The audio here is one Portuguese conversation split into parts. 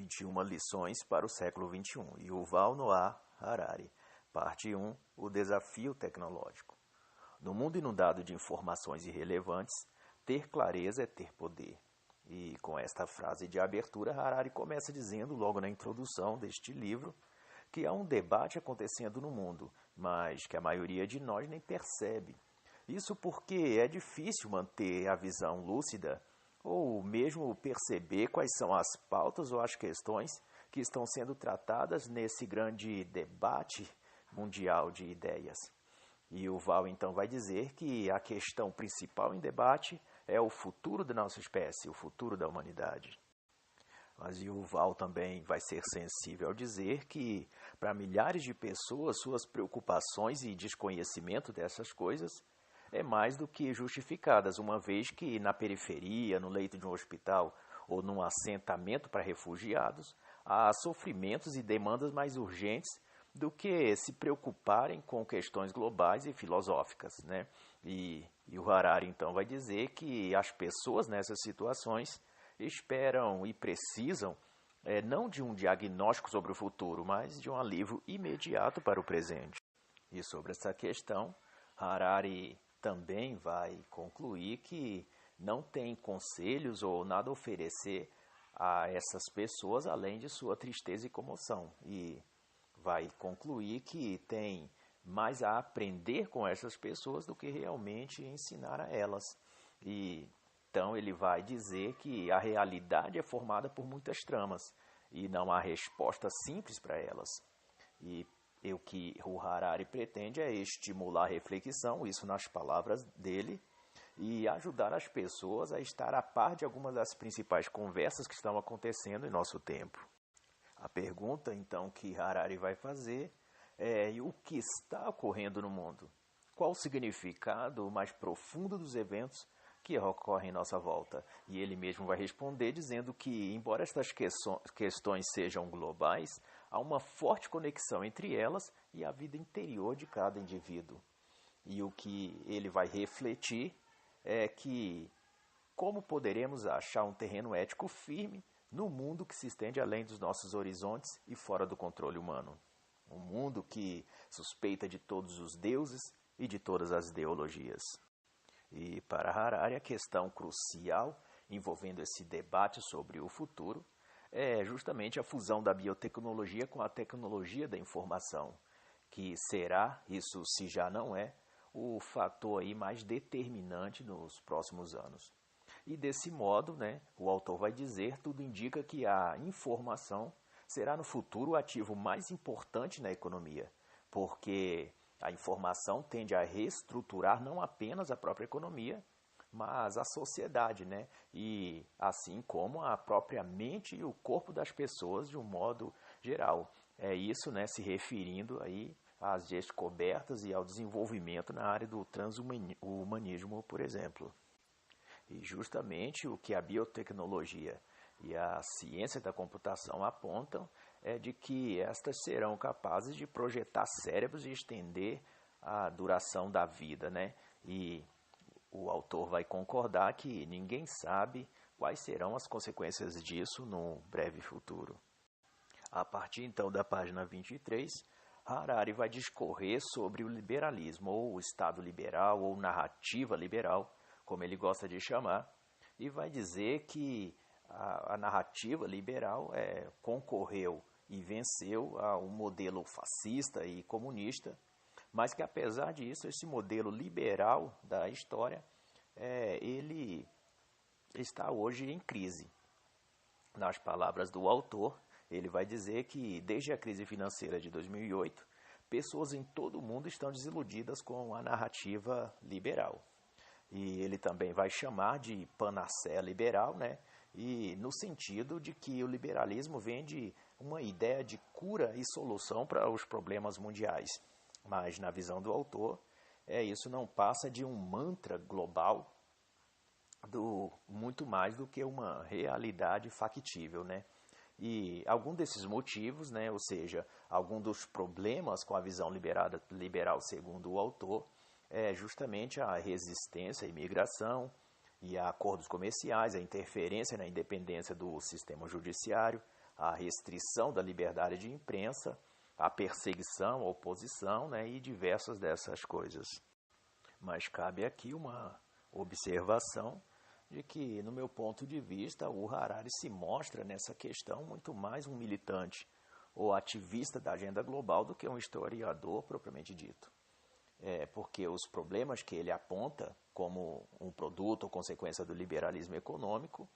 21 lições para o século XXI. Yuval Noah Harari. Parte 1. O desafio tecnológico. No mundo inundado de informações irrelevantes, ter clareza é ter poder. E com esta frase de abertura, Harari começa dizendo, logo na introdução deste livro, que há um debate acontecendo no mundo, mas que a maioria de nós nem percebe. Isso porque é difícil manter a visão lúcida ou mesmo perceber quais são as pautas ou as questões que estão sendo tratadas nesse grande debate mundial de ideias. E o Val então vai dizer que a questão principal em debate é o futuro da nossa espécie, o futuro da humanidade. Mas o Val também vai ser sensível ao dizer que, para milhares de pessoas, suas preocupações e desconhecimento dessas coisas é mais do que justificadas, uma vez que na periferia, no leito de um hospital ou num assentamento para refugiados, há sofrimentos e demandas mais urgentes do que se preocuparem com questões globais e filosóficas, né? E o Harari então vai dizer que as pessoas nessas situações esperam e precisam não de um diagnóstico sobre o futuro, mas de um alívio imediato para o presente. E sobre essa questão, Harari também vai concluir que não tem conselhos ou nada a oferecer a essas pessoas além de sua tristeza e comoção. E vai concluir que tem mais a aprender com essas pessoas do que realmente ensinar a elas. E então ele vai dizer que a realidade é formada por muitas tramas e não há resposta simples para elas. E o que o Harari pretende é estimular a reflexão, isso nas palavras dele, e ajudar as pessoas a estar a par de algumas das principais conversas que estão acontecendo em nosso tempo. A pergunta, então, que Harari vai fazer é o que está ocorrendo no mundo? Qual o significado mais profundo dos eventos que ocorrem em nossa volta? E ele mesmo vai responder dizendo que, embora estas questões sejam globais, há uma forte conexão entre elas e a vida interior de cada indivíduo. E o que ele vai refletir é que como poderemos achar um terreno ético firme no mundo que se estende além dos nossos horizontes e fora do controle humano. Um mundo que suspeita de todos os deuses e de todas as ideologias. E para Harari, a questão crucial envolvendo esse debate sobre o futuro é justamente a fusão da biotecnologia com a tecnologia da informação, que será, isso se já não é, o fator aí mais determinante nos próximos anos. E desse modo, né, o autor vai dizer, tudo indica que a informação será no futuro o ativo mais importante na economia, porque a informação tende a reestruturar não apenas a própria economia, mas a sociedade, né? E assim como a própria mente e o corpo das pessoas de um modo geral. É isso, né, se referindo aí às descobertas e ao desenvolvimento na área do transhumanismo, por exemplo. E justamente o que a biotecnologia e a ciência da computação apontam é de que estas serão capazes de projetar cérebros e estender a duração da vida, né? E o autor vai concordar que ninguém sabe quais serão as consequências disso no breve futuro. A partir então da página 23, Harari vai discorrer sobre o liberalismo, ou o Estado liberal, ou narrativa liberal, como ele gosta de chamar, e vai dizer que a narrativa liberal concorreu e venceu a um modelo fascista e comunista, mas que apesar disso, esse modelo liberal da história, ele está hoje em crise. Nas palavras do autor, ele vai dizer que desde a crise financeira de 2008, pessoas em todo o mundo estão desiludidas com a narrativa liberal. E ele também vai chamar de panaceia liberal, né? E no sentido de que o liberalismo vende uma ideia de cura e solução para os problemas mundiais. Mas na visão do autor, isso não passa de um mantra global muito mais do que uma realidade factível, né? E algum desses motivos, né, ou seja, algum dos problemas com a visão liberal segundo o autor, é justamente a resistência à imigração e a acordos comerciais, a interferência na independência do sistema judiciário, a restrição da liberdade de imprensa, a perseguição, a oposição, né, e diversas dessas coisas. Mas cabe aqui uma observação de que, no meu ponto de vista, o Harari se mostra nessa questão muito mais um militante ou ativista da agenda global do que um historiador propriamente dito. Porque os problemas que ele aponta como um produto ou consequência do liberalismo econômico,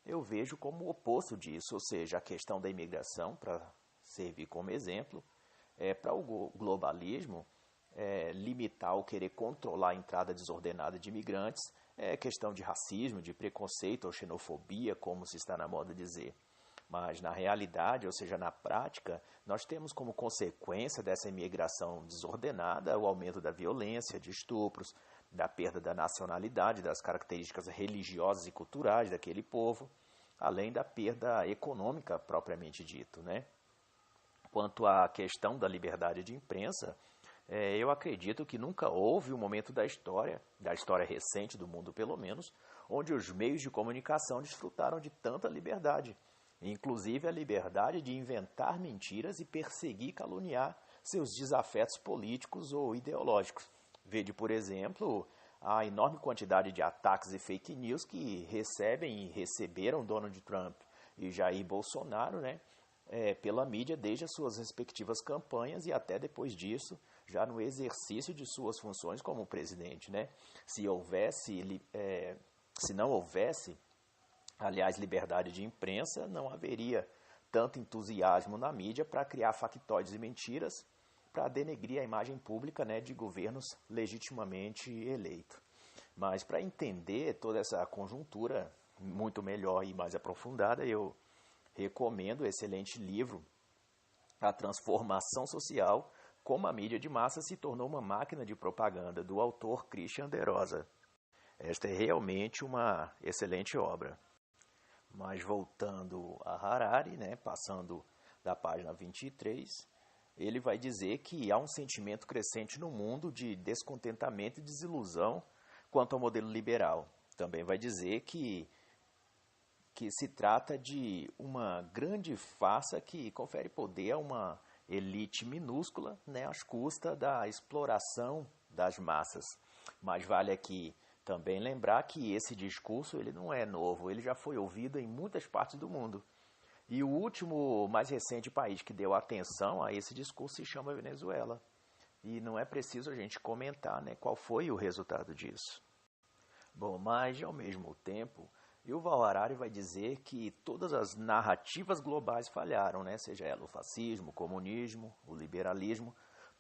eu vejo como o oposto disso, ou seja, a questão da imigração, para servir como exemplo, para o globalismo, limitar ou querer controlar a entrada desordenada de imigrantes, é questão de racismo, de preconceito ou xenofobia, como se está na moda dizer. Mas na realidade, ou seja, na prática, nós temos como consequência dessa imigração desordenada o aumento da violência, de estupros, da perda da nacionalidade, das características religiosas e culturais daquele povo, além da perda econômica propriamente dito, né? Quanto à questão da liberdade de imprensa, eu acredito que nunca houve um momento da história recente do mundo pelo menos, onde os meios de comunicação desfrutaram de tanta liberdade, inclusive a liberdade de inventar mentiras e perseguir e caluniar seus desafetos políticos ou ideológicos. Vede, por exemplo, a enorme quantidade de ataques e fake news que recebem e receberam Donald Trump e Jair Bolsonaro, né, pela mídia desde as suas respectivas campanhas e até depois disso, já no exercício de suas funções como presidente, né? Se não houvesse, aliás, liberdade de imprensa, não haveria tanto entusiasmo na mídia para criar factoides e mentiras para denegrir a imagem pública, né, de governos legitimamente eleitos. Mas para entender toda essa conjuntura muito melhor e mais aprofundada, eu recomendo o excelente livro A Transformação Social, como a mídia de massa se tornou uma máquina de propaganda, do autor Christian de Rosa. Esta é realmente uma excelente obra. Mas voltando a Harari, né, passando da página 23, ele vai dizer que há um sentimento crescente no mundo de descontentamento e desilusão quanto ao modelo liberal. Também vai dizer que se trata de uma grande farsa que confere poder a uma elite minúscula, né, às custas da exploração das massas. Mas vale aqui também lembrar que esse discurso ele não é novo, ele já foi ouvido em muitas partes do mundo. E o último, mais recente país que deu atenção a esse discurso se chama Venezuela. E não é preciso a gente comentar, né, qual foi o resultado disso. Bom, mas ao mesmo tempo, Yuval Harari vai dizer que todas as narrativas globais falharam, né? Seja ela o fascismo, o comunismo, o liberalismo,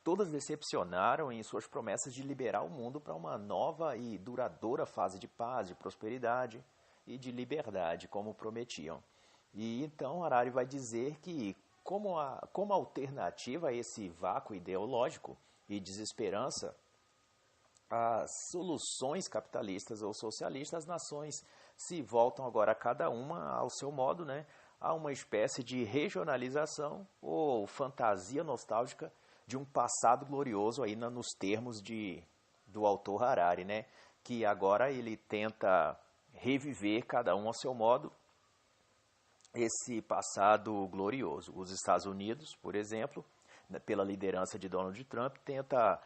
todas decepcionaram em suas promessas de liberar o mundo para uma nova e duradoura fase de paz, de prosperidade e de liberdade, como prometiam. E então Harari vai dizer que, como alternativa a esse vácuo ideológico e desesperança, as soluções capitalistas ou socialistas, as nações se voltam agora cada uma ao seu modo, né, a uma espécie de regionalização ou fantasia nostálgica de um passado glorioso aí nos termos do autor Harari, né, que agora ele tenta reviver cada um ao seu modo esse passado glorioso. Os Estados Unidos, por exemplo, pela liderança de Donald Trump, tenta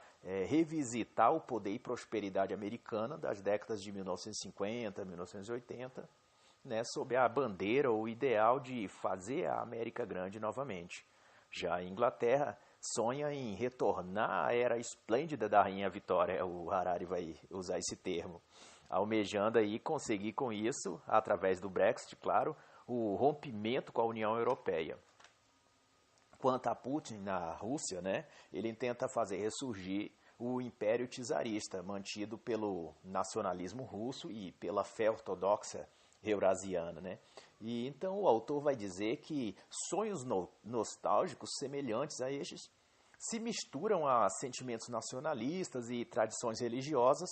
revisitar o poder e prosperidade americana das décadas de 1950, 1980, né, sob a bandeira ou ideal de fazer a América grande novamente. Já a Inglaterra sonha em retornar à era esplêndida da Rainha Vitória, o Harari vai usar esse termo, almejando aí conseguir com isso, através do Brexit, claro, o rompimento com a União Europeia. Quanto a Putin na Rússia, né, ele tenta fazer ressurgir o Império Czarista, mantido pelo nacionalismo russo e pela fé ortodoxa eurasiana, né? E então o autor vai dizer que sonhos nostálgicos semelhantes a estes se misturam a sentimentos nacionalistas e tradições religiosas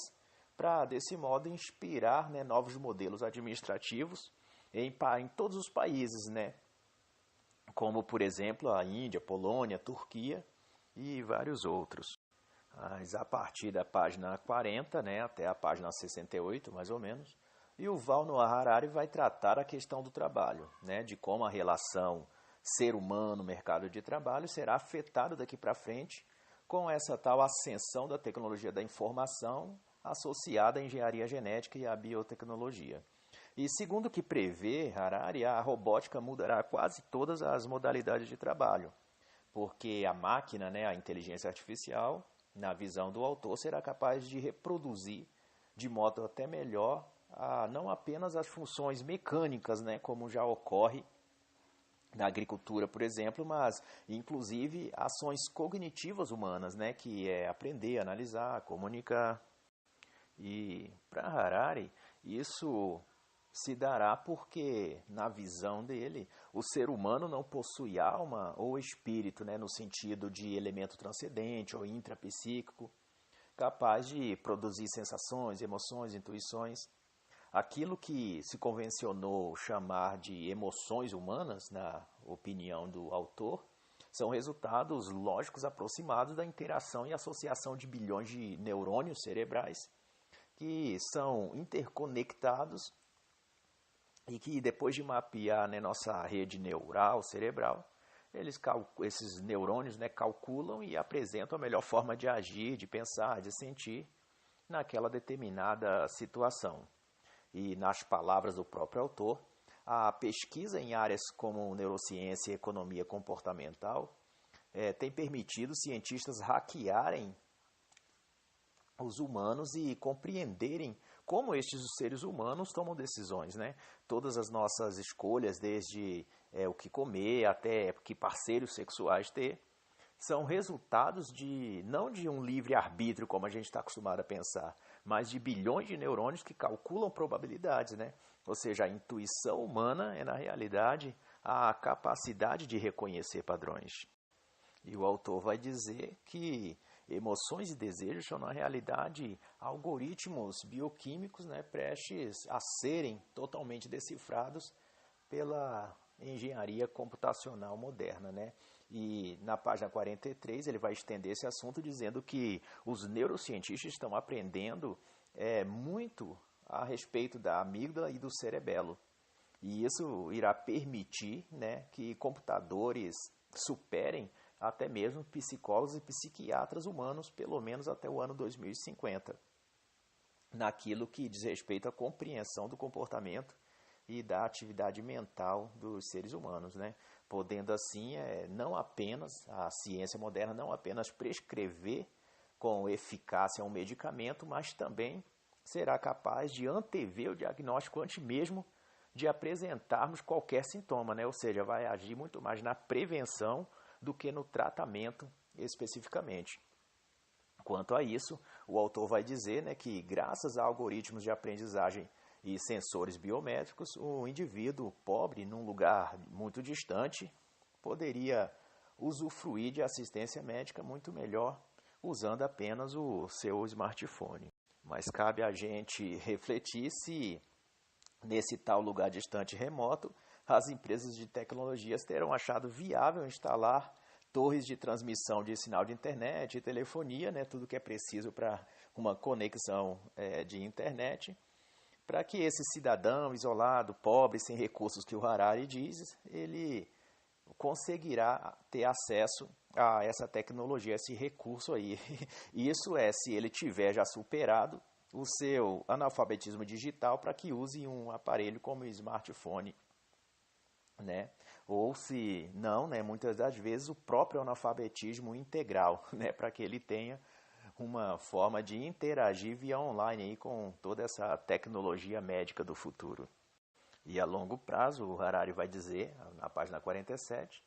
para, desse modo, inspirar, né, novos modelos administrativos em todos os países, né? Como, por exemplo, a Índia, Polônia, Turquia e vários outros. Mas a partir da página 40, né, até a página 68, mais ou menos, Yuval Noah Harari vai tratar a questão do trabalho, né, de como a relação ser humano no mercado de trabalho será afetado daqui para frente com essa tal ascensão da tecnologia da informação associada à engenharia genética e à biotecnologia. E segundo o que prevê Harari, a robótica mudará quase todas as modalidades de trabalho, porque a máquina, né, a inteligência artificial, na visão do autor, será capaz de reproduzir de modo até melhor não apenas as funções mecânicas, né, como já ocorre na agricultura, por exemplo, mas inclusive ações cognitivas humanas, né, que é aprender, analisar, comunicar. E para Harari, isso se dará porque, na visão dele, o ser humano não possui alma ou espírito, né, no sentido de elemento transcendente ou intrapsíquico, capaz de produzir sensações, emoções, intuições. Aquilo que se convencionou chamar de emoções humanas, na opinião do autor, são resultados lógicos aproximados da interação e associação de bilhões de neurônios cerebrais que são interconectados e que depois de mapear, né, nossa rede neural cerebral, esses neurônios, né, calculam e apresentam a melhor forma de agir, de pensar, de sentir naquela determinada situação. E nas palavras do próprio autor, a pesquisa em áreas como neurociência e economia comportamental tem permitido cientistas hackearem os humanos e compreenderem como estes seres humanos tomam decisões, né? Todas as nossas escolhas, desde o que comer até que parceiros sexuais ter, são resultados não de um livre-arbítrio, como a gente está acostumado a pensar, mas de bilhões de neurônios que calculam probabilidades, né? Ou seja, a intuição humana é, na realidade, a capacidade de reconhecer padrões. E o autor vai dizer que emoções e desejos são, na realidade, algoritmos bioquímicos, né, prestes a serem totalmente decifrados pela engenharia computacional moderna, né? E na página 43 ele vai estender esse assunto dizendo que os neurocientistas estão aprendendo muito a respeito da amígdala e do cerebelo. E isso irá permitir, né, que computadores superem até mesmo psicólogos e psiquiatras humanos, pelo menos até o ano 2050, naquilo que diz respeito à compreensão do comportamento e da atividade mental dos seres humanos, né? Podendo assim, não apenas, a ciência moderna não apenas prescrever com eficácia um medicamento, mas também será capaz de antever o diagnóstico antes mesmo de apresentarmos qualquer sintoma, né? Ou seja, vai agir muito mais na prevenção do que no tratamento especificamente. Quanto a isso, o autor vai dizer, né, que graças a algoritmos de aprendizagem e sensores biométricos, o indivíduo pobre, num lugar muito distante, poderia usufruir de assistência médica muito melhor usando apenas o seu smartphone. Mas cabe a gente refletir se, nesse tal lugar distante e remoto, as empresas de tecnologias terão achado viável instalar torres de transmissão de sinal de internet e telefonia, né, tudo que é preciso para uma conexão de internet, para que esse cidadão isolado, pobre, sem recursos que o Harari diz, ele conseguirá ter acesso a essa tecnologia, esse recurso aí. Isso se ele tiver já superado o seu analfabetismo digital para que use um aparelho como o smartphone, né? Ou se não, né, muitas das vezes o próprio analfabetismo integral, né, para que ele tenha uma forma de interagir via online aí com toda essa tecnologia médica do futuro. E a longo prazo, o Harari vai dizer, na página 47,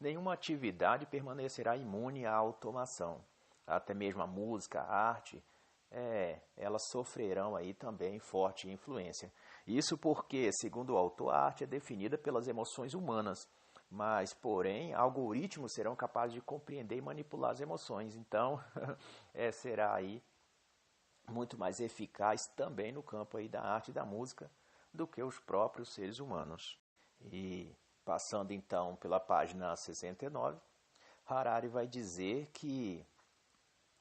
nenhuma atividade permanecerá imune à automação. Até mesmo a música, a arte, elas sofrerão aí também forte influência. Isso porque, segundo o autor, a arte é definida pelas emoções humanas, mas, porém, algoritmos serão capazes de compreender e manipular as emoções. Então, será aí muito mais eficaz também no campo aí da arte e da música do que os próprios seres humanos. E, passando então pela página 69, Harari vai dizer que,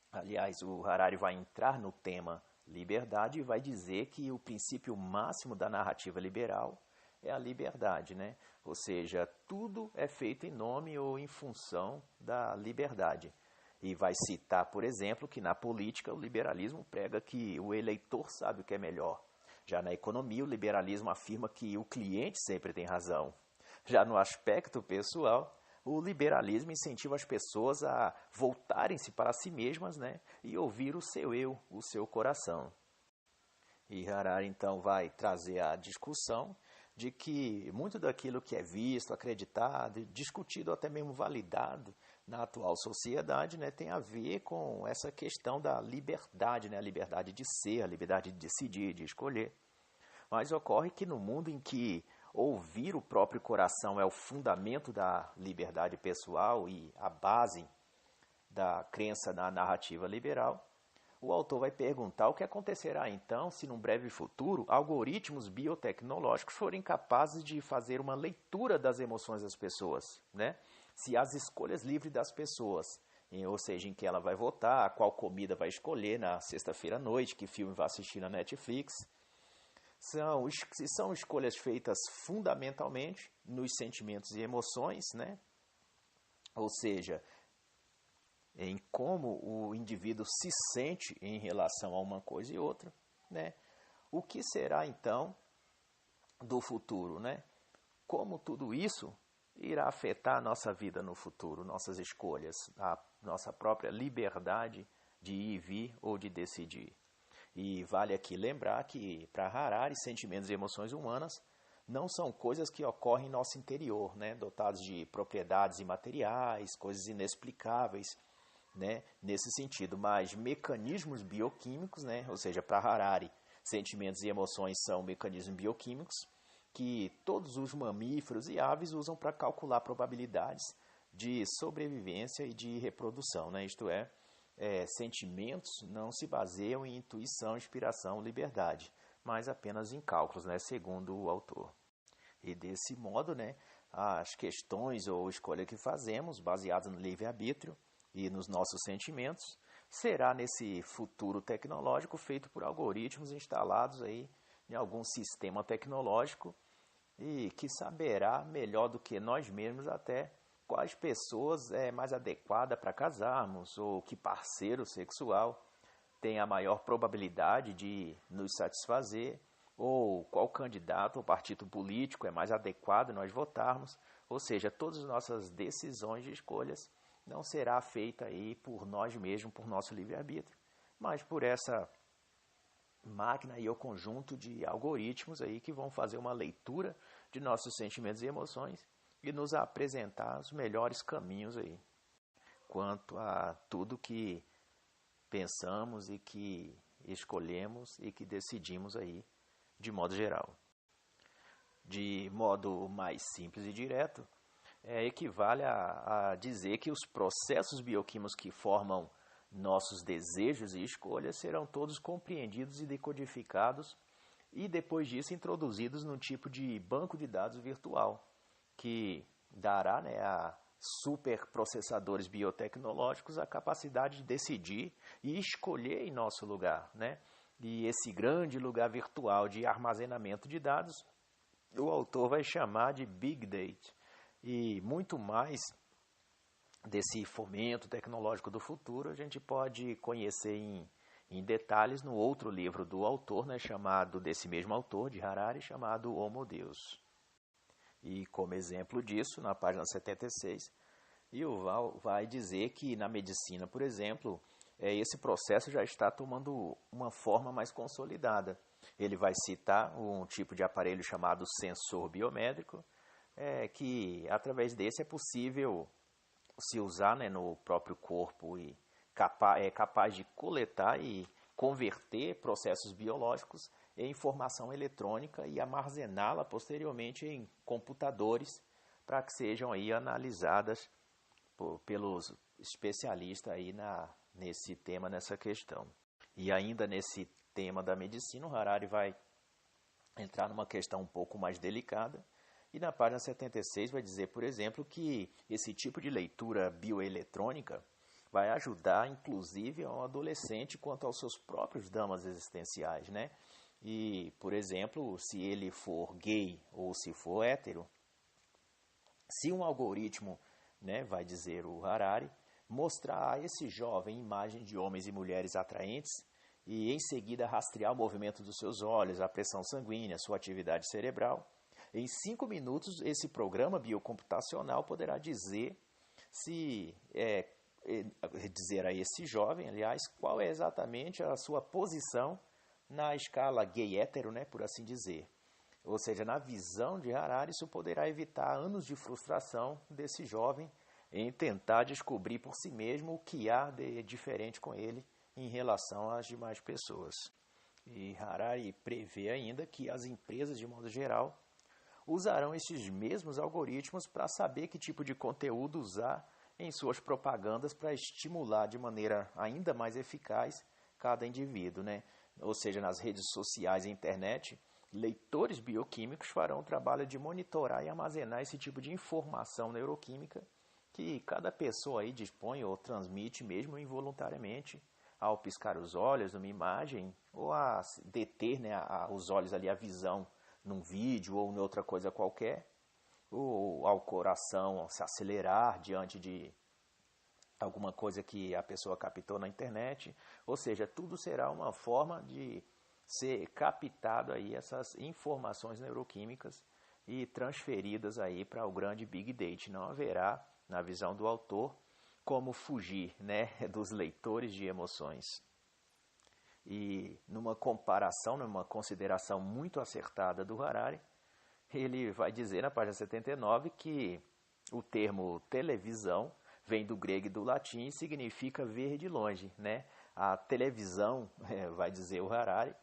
aliás, o Harari vai entrar no tema liberdade e vai dizer que o princípio máximo da narrativa liberal é a liberdade, né? Ou seja, tudo é feito em nome ou em função da liberdade. E vai citar, por exemplo, que na política o liberalismo prega que o eleitor sabe o que é melhor. Já na economia, o liberalismo afirma que o cliente sempre tem razão. Já no aspecto pessoal, o liberalismo incentiva as pessoas a voltarem-se para si mesmas, né, e ouvir o seu eu, o seu coração. E Harari, então, vai trazer a discussão de que muito daquilo que é visto, acreditado, discutido, até mesmo validado na atual sociedade, né, tem a ver com essa questão da liberdade, né, a liberdade de ser, a liberdade de decidir, de escolher. Mas ocorre que no mundo em que ouvir o próprio coração é o fundamento da liberdade pessoal e a base da crença na narrativa liberal, o autor vai perguntar o que acontecerá então se, num breve futuro, algoritmos biotecnológicos forem capazes de fazer uma leitura das emoções das pessoas, né? Se as escolhas livres das pessoas, ou seja, em que ela vai votar, qual comida vai escolher na sexta-feira à noite, que filme vai assistir na Netflix, são escolhas feitas fundamentalmente nos sentimentos e emoções, né? Ou seja, em como o indivíduo se sente em relação a uma coisa e outra, né? O que será então do futuro, né? Como tudo isso irá afetar a nossa vida no futuro, nossas escolhas, a nossa própria liberdade de ir e vir ou de decidir. E vale aqui lembrar que, para Harari, sentimentos e emoções humanas não são coisas que ocorrem em nosso interior, né? Dotados de propriedades imateriais, coisas inexplicáveis, né? Nesse sentido, mas mecanismos bioquímicos, né? Ou seja, para Harari, sentimentos e emoções são mecanismos bioquímicos que todos os mamíferos e aves usam para calcular probabilidades de sobrevivência e de reprodução, né? Isto é, sentimentos não se baseiam em intuição, inspiração, liberdade, mas apenas em cálculos, né, segundo o autor. E desse modo, né, as questões ou escolha que fazemos, baseadas no livre-arbítrio e nos nossos sentimentos, será nesse futuro tecnológico feito por algoritmos instalados aí em algum sistema tecnológico e que saberá melhor do que nós mesmos até quais pessoas é mais adequada para casarmos ou que parceiro sexual tem a maior probabilidade de nos satisfazer ou qual candidato ou partido político é mais adequado nós votarmos. Ou seja, todas as nossas decisões de escolhas não será feita aí por nós mesmos, por nosso livre-arbítrio, mas por essa máquina e o conjunto de algoritmos aí que vão fazer uma leitura de nossos sentimentos e emoções e nos apresentar os melhores caminhos aí quanto a tudo que pensamos e que escolhemos e que decidimos aí de modo geral. De modo mais simples e direto, equivale a dizer que os processos bioquímicos que formam nossos desejos e escolhas serão todos compreendidos e decodificados e depois disso introduzidos num tipo de banco de dados virtual que dará, né, a superprocessadores biotecnológicos a capacidade de decidir e escolher em nosso lugar, né? E esse grande lugar virtual de armazenamento de dados, o autor vai chamar de Big Data. E muito mais desse fomento tecnológico do futuro a gente pode conhecer em detalhes no outro livro do autor, né, chamado, desse mesmo autor, de Harari, chamado Homo Deus. E como exemplo disso, na página 76, Yuval vai dizer que na medicina, por exemplo, esse processo já está tomando uma forma mais consolidada. Ele vai citar um tipo de aparelho chamado sensor biométrico, que através desse é possível se usar, né, no próprio corpo e é capaz de coletar e converter processos biológicos em informação eletrônica e armazená-la posteriormente em computadores para que sejam aí analisadas pelos especialistas aí nesse tema, nessa questão. E ainda nesse tema da medicina, o Harari vai entrar numa questão um pouco mais delicada, e na página 76 vai dizer, por exemplo, que esse tipo de leitura bioeletrônica vai ajudar, inclusive, ao adolescente quanto aos seus próprios dramas existenciais, né? E, por exemplo, se ele for gay ou se for hétero, Se um algoritmo, né, vai dizer o Harari, mostrar a esse jovem imagens de homens e mulheres atraentes e em seguida rastrear o movimento dos seus olhos, a pressão sanguínea, sua atividade cerebral, em 5 minutos esse programa biocomputacional poderá dizer dizer a esse jovem, aliás, qual é exatamente a sua posição na escala gay-hétero, né, por assim dizer. Ou seja, na visão de Harari, isso poderá evitar anos de frustração desse jovem em tentar descobrir por si mesmo o que há de diferente com ele em relação às demais pessoas. E Harari prevê ainda que as empresas, de modo geral, usarão esses mesmos algoritmos para saber que tipo de conteúdo usar em suas propagandas para estimular de maneira ainda mais eficaz cada indivíduo, né? Ou seja, nas redes sociais e internet, leitores bioquímicos farão o trabalho de monitorar e armazenar esse tipo de informação neuroquímica que cada pessoa aí dispõe ou transmite mesmo involuntariamente ao piscar os olhos numa imagem ou a deter, né, os olhos ali, a visão num vídeo ou em outra coisa qualquer, ou ao coração se acelerar diante de alguma coisa que a pessoa captou na internet. Ou seja, tudo será uma forma de ser captado aí essas informações neuroquímicas e transferidas aí para o grande Big Data. Não haverá, na visão do autor, como fugir, né, dos leitores de emoções. E numa comparação, numa consideração muito acertada do Harari, ele vai dizer na página 79 que o termo televisão vem do grego e do latim e significa ver de longe, né? A televisão, vai dizer o Harari,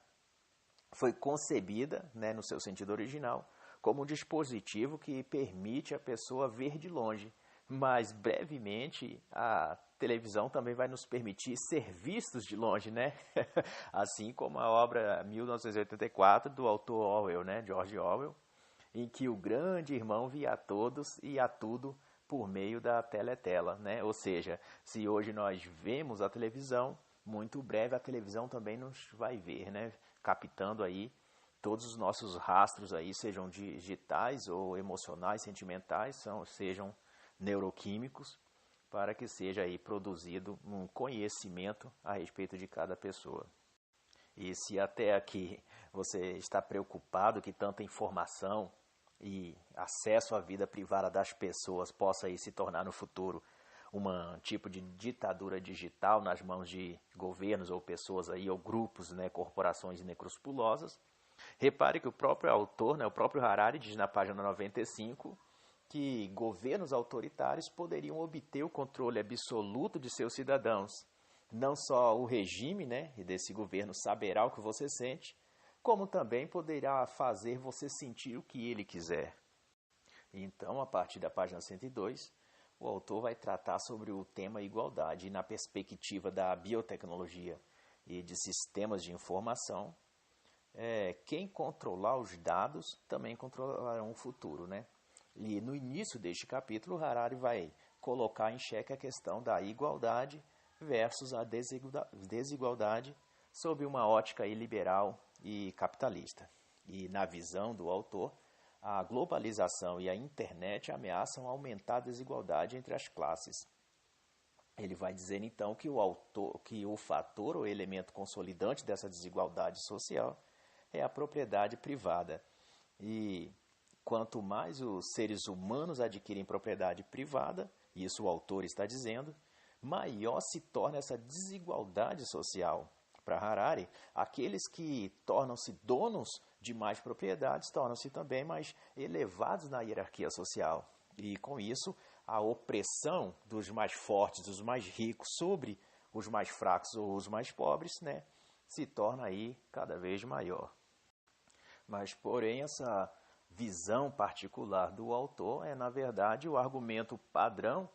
foi concebida, né, no seu sentido original, como um dispositivo que permite a pessoa ver de longe. Mas, brevemente, a televisão também vai nos permitir ser vistos de longe, né? Assim como a obra 1984 do autor Orwell, né, George Orwell, em que o grande irmão via a todos e a tudo por meio da teletela, né? Ou seja, se hoje nós vemos a televisão, muito breve a televisão também nos vai ver, né? Captando aí todos os nossos rastros aí, sejam digitais ou emocionais, sentimentais, sejam neuroquímicos, para que seja aí produzido um conhecimento a respeito de cada pessoa. E se até aqui você está preocupado que tanta informação e acesso à vida privada das pessoas possa aí se tornar no futuro um tipo de ditadura digital nas mãos de governos ou pessoas aí, ou grupos, né, corporações inescrupulosas, repare que o próprio autor, né, o próprio Harari, diz na página 95 que governos autoritários poderiam obter o controle absoluto de seus cidadãos. Não só o regime, né, desse governo saberá o que você sente, como também poderá fazer você sentir o que ele quiser. Então, a partir da página 102, o autor vai tratar sobre o tema igualdade e na perspectiva da biotecnologia e de sistemas de informação, quem controlar os dados também controlarão o futuro, né? E no início deste capítulo, Harari vai colocar em xeque a questão da igualdade versus a desigualdade sob uma ótica liberal e capitalista. E na visão do autor, a globalização e a internet ameaçam aumentar a desigualdade entre as classes. Ele vai dizer então que o fator ou elemento consolidante dessa desigualdade social é a propriedade privada. E quanto mais os seres humanos adquirem propriedade privada, isso o autor está dizendo, maior se torna essa desigualdade social. Para Harari, aqueles que tornam-se donos de mais propriedades tornam-se também mais elevados na hierarquia social. E com isso, a opressão dos mais fortes, dos mais ricos sobre os mais fracos ou os mais pobres, né, se torna aí cada vez maior. Mas, porém, essa visão particular do autor é, na verdade, o argumento padrão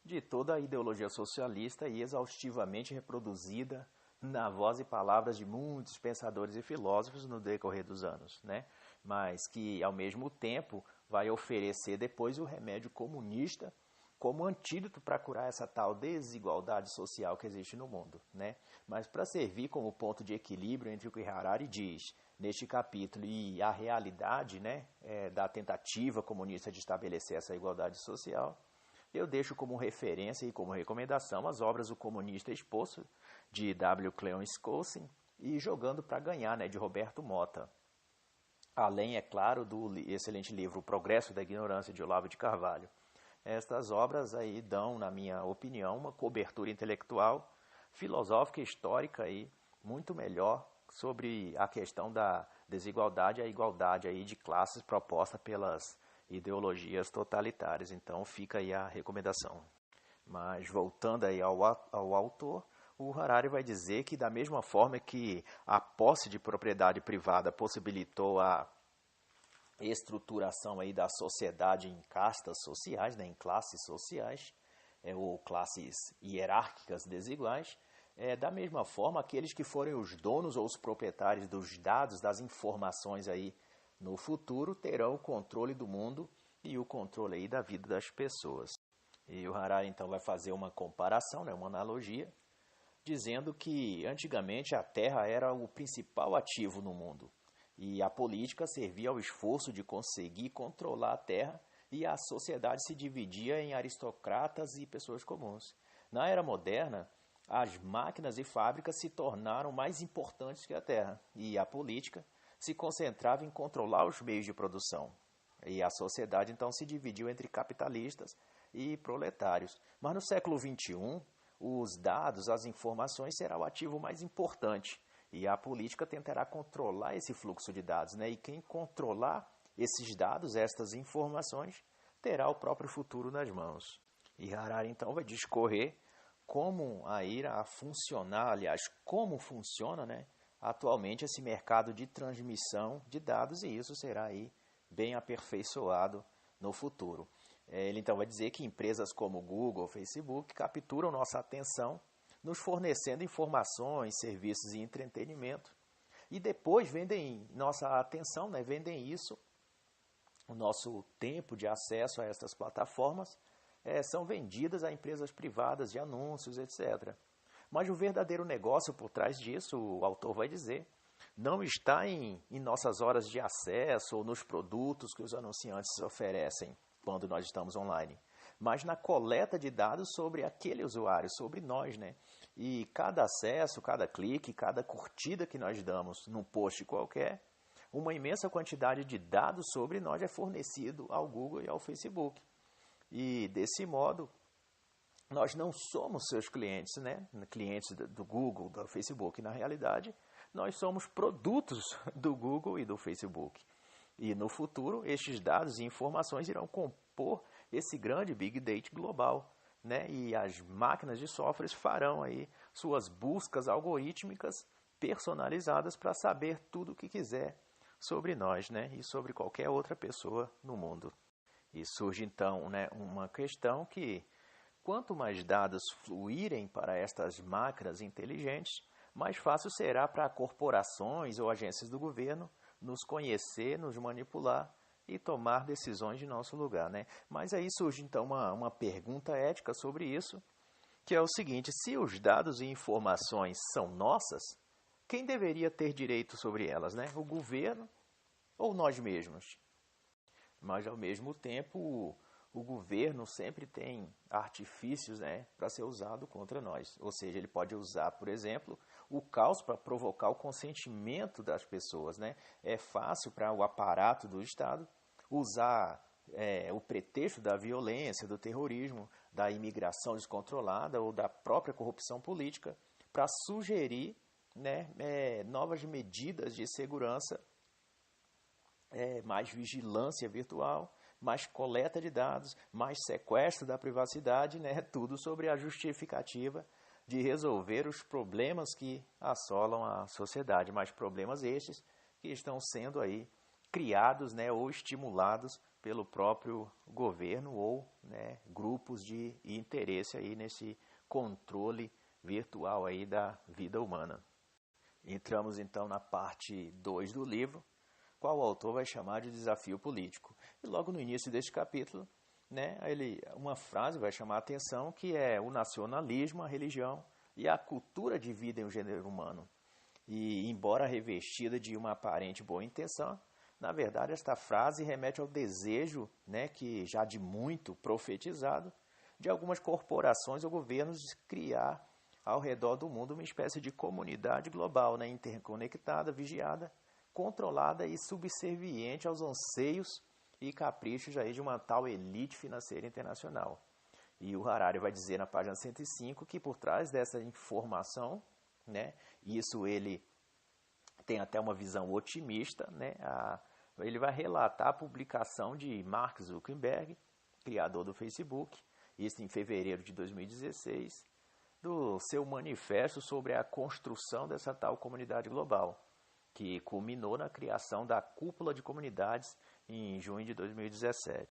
de toda a ideologia socialista e exaustivamente reproduzida na voz e palavras de muitos pensadores e filósofos no decorrer dos anos, né? Mas que, ao mesmo tempo, vai oferecer depois o remédio comunista como antídoto para curar essa tal desigualdade social que existe no mundo, né? Mas para servir como ponto de equilíbrio entre o que Harari diz neste capítulo e a realidade, né, da tentativa comunista de estabelecer essa igualdade social, eu deixo como referência e como recomendação as obras do comunista exposto de W. Cleon Skousen e Jogando para Ganhar, né, de Roberto Motta. Além, é claro, do excelente livro O Progresso da Ignorância, de Olavo de Carvalho. Estas obras aí dão, na minha opinião, uma cobertura intelectual, filosófica e histórica aí, muito melhor sobre a questão da desigualdade e a igualdade aí de classes proposta pelas ideologias totalitárias. Então fica aí a recomendação. Mas voltando aí ao autor, o Harari vai dizer que da mesma forma que a posse de propriedade privada possibilitou a estruturação aí da sociedade em castas sociais, né, em classes sociais, ou classes hierárquicas desiguais, da mesma forma aqueles que forem os donos ou os proprietários dos dados, das informações aí no futuro, terão o controle do mundo e o controle aí da vida das pessoas. E o Harari então vai fazer uma comparação, né, uma analogia, dizendo que antigamente a terra era o principal ativo no mundo e a política servia ao esforço de conseguir controlar a terra e a sociedade se dividia em aristocratas e pessoas comuns. Na era moderna, as máquinas e fábricas se tornaram mais importantes que a terra e a política se concentrava em controlar os meios de produção. E a sociedade então se dividiu entre capitalistas e proletários. Mas no século XXI, os dados, as informações será o ativo mais importante e a política tentará controlar esse fluxo de dados, né? E quem controlar esses dados, estas informações, terá o próprio futuro nas mãos. E Harari então vai discorrer como irá funcionar, aliás, como funciona, né, atualmente esse mercado de transmissão de dados, e isso será aí bem aperfeiçoado no futuro. Ele então vai dizer que empresas como Google, Facebook capturam nossa atenção, nos fornecendo informações, serviços e entretenimento, e depois vendem nossa atenção, né, vendem isso, o nosso tempo de acesso a estas plataformas, são vendidas a empresas privadas de anúncios, etc. Mas o verdadeiro negócio por trás disso, o autor vai dizer, não está em nossas horas de acesso ou nos produtos que os anunciantes oferecem quando nós estamos online, mas na coleta de dados sobre aquele usuário, sobre nós, né? E cada acesso, cada clique, cada curtida que nós damos num post qualquer, uma imensa quantidade de dados sobre nós é fornecido ao Google e ao Facebook. E desse modo, nós não somos seus clientes, né? Clientes do Google, do Facebook. Na realidade, nós somos produtos do Google e do Facebook. E no futuro, estes dados e informações irão compor esse grande Big Data global, né? E as máquinas de softwares farão aí suas buscas algorítmicas personalizadas para saber tudo o que quiser sobre nós, né? E sobre qualquer outra pessoa no mundo. E surge então, né, uma questão que quanto mais dados fluírem para estas máquinas inteligentes, mais fácil será para corporações ou agências do governo nos conhecer, nos manipular e tomar decisões de nosso lugar, né? Mas aí surge então uma pergunta ética sobre isso, que é o seguinte: se os dados e informações são nossas, quem deveria ter direito sobre elas, né? O governo ou nós mesmos? Mas, ao mesmo tempo, o governo sempre tem artifícios, né, para ser usado contra nós. Ou seja, ele pode usar, por exemplo, o caos para provocar o consentimento das pessoas, né? É fácil para o aparato do Estado usar o pretexto da violência, do terrorismo, da imigração descontrolada ou da própria corrupção política para sugerir, né, novas medidas de segurança, mais vigilância virtual, mais coleta de dados, mais sequestro da privacidade, né? Tudo sobre a justificativa de resolver os problemas que assolam a sociedade, mas problemas estes que estão sendo aí criados, né, ou estimulados pelo próprio governo ou, né, grupos de interesse aí nesse controle virtual aí da vida humana. Entramos então na parte 2 do livro, qual o autor vai chamar de desafio político. E logo no início deste capítulo, né, uma frase vai chamar a atenção que é o nacionalismo, a religião e a cultura dividem o gênero humano. E, embora revestida de uma aparente boa intenção, na verdade esta frase remete ao desejo, né, que já de muito profetizado, de algumas corporações ou governos de criar ao redor do mundo uma espécie de comunidade global, né, interconectada, vigiada, controlada e subserviente aos anseios e caprichos aí de uma tal elite financeira internacional. E o Harari vai dizer na página 105 que por trás dessa informação, né, isso ele tem até uma visão otimista, né, ele vai relatar a publicação de Mark Zuckerberg, criador do Facebook, isso em fevereiro de 2016, do seu manifesto sobre a construção dessa tal comunidade global, que culminou na criação da Cúpula de Comunidades em junho de 2017.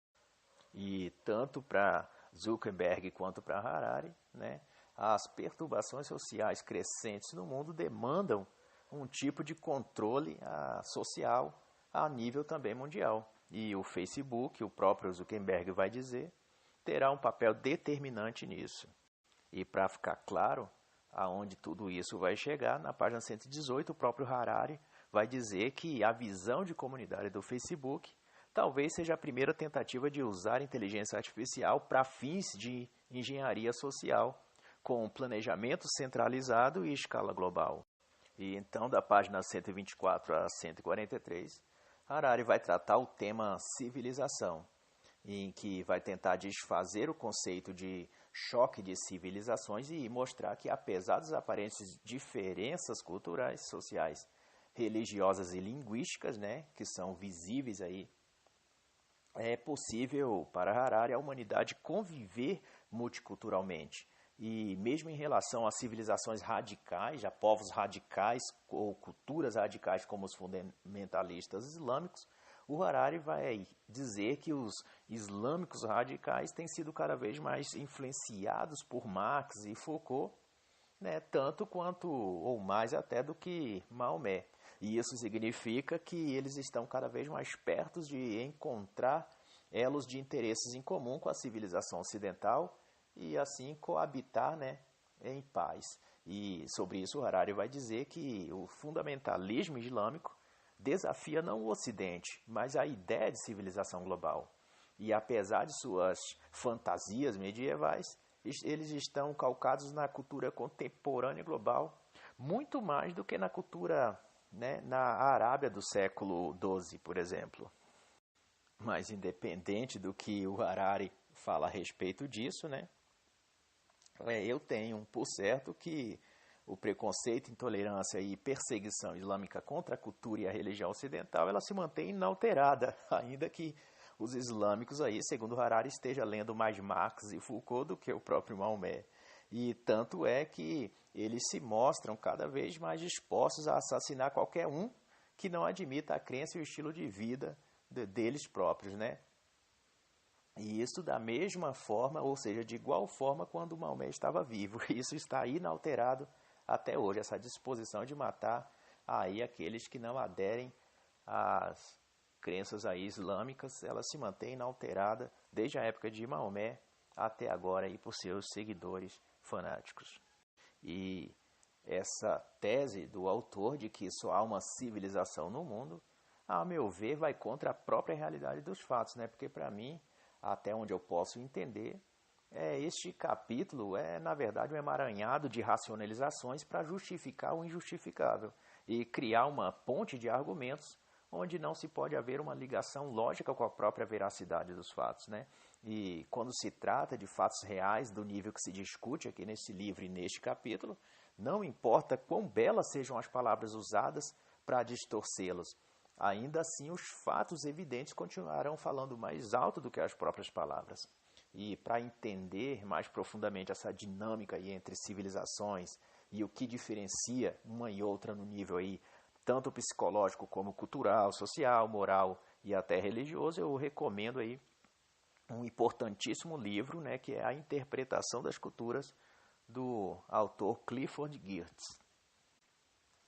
E tanto para Zuckerberg quanto para Harari, né, as perturbações sociais crescentes no mundo demandam um tipo de controle social a nível também mundial. E o Facebook, o próprio Zuckerberg vai dizer, terá um papel determinante nisso. E para ficar claro aonde tudo isso vai chegar, na página 118, o próprio Harari vai dizer que a visão de comunidade do Facebook talvez seja a primeira tentativa de usar inteligência artificial para fins de engenharia social, com planejamento centralizado e escala global. E então, da página 124 a 143, Harari vai tratar o tema civilização, em que vai tentar desfazer o conceito de choque de civilizações e mostrar que, apesar das aparentes diferenças culturais, sociais, religiosas e linguísticas, né, que são visíveis aí, é possível para Harari a humanidade conviver multiculturalmente. E mesmo em relação a civilizações radicais, a povos radicais ou culturas radicais como os fundamentalistas islâmicos, o Harari vai dizer que os islâmicos radicais têm sido cada vez mais influenciados por Marx e Foucault, né, tanto quanto ou mais até do que Maomé. E isso significa que eles estão cada vez mais perto de encontrar elos de interesses em comum com a civilização ocidental e assim coabitar, né, em paz. E sobre isso o Harari vai dizer que o fundamentalismo islâmico desafia não o Ocidente, mas a ideia de civilização global. E apesar de suas fantasias medievais, eles estão calcados na cultura contemporânea global, muito mais do que na cultura, né, na Arábia do século XII, por exemplo. Mas independente do que o Harari fala a respeito disso, né, eu tenho por certo que o preconceito, intolerância e perseguição islâmica contra a cultura e a religião ocidental, ela se mantém inalterada, ainda que os islâmicos aí, segundo Harari, esteja lendo mais Marx e Foucault do que o próprio Maomé. E tanto é que eles se mostram cada vez mais dispostos a assassinar qualquer um que não admita a crença e o estilo de vida deles próprios, né? E isso da mesma forma, ou seja, de igual forma quando Maomé estava vivo. Isso está inalterado até hoje, essa disposição de matar aí aqueles que não aderem às crenças aí islâmicas, ela se mantém inalterada desde a época de Maomé até agora aí por seus seguidores fanáticos. E essa tese do autor de que só há uma civilização no mundo, a meu ver, vai contra a própria realidade dos fatos, né? Porque para mim, até onde eu posso entender, este capítulo é, na verdade, um emaranhado de racionalizações para justificar o injustificável e criar uma ponte de argumentos onde não se pode haver uma ligação lógica com a própria veracidade dos fatos, né? E quando se trata de fatos reais do nível que se discute aqui nesse livro e neste capítulo, não importa quão belas sejam as palavras usadas para distorcê-los, ainda assim os fatos evidentes continuarão falando mais alto do que as próprias palavras. E para entender mais profundamente essa dinâmica aí entre civilizações e o que diferencia uma e outra no nível aí tanto psicológico como cultural, social, moral e até religioso, eu recomendo aí um importantíssimo livro, né, que é A Interpretação das Culturas, do autor Clifford Geertz.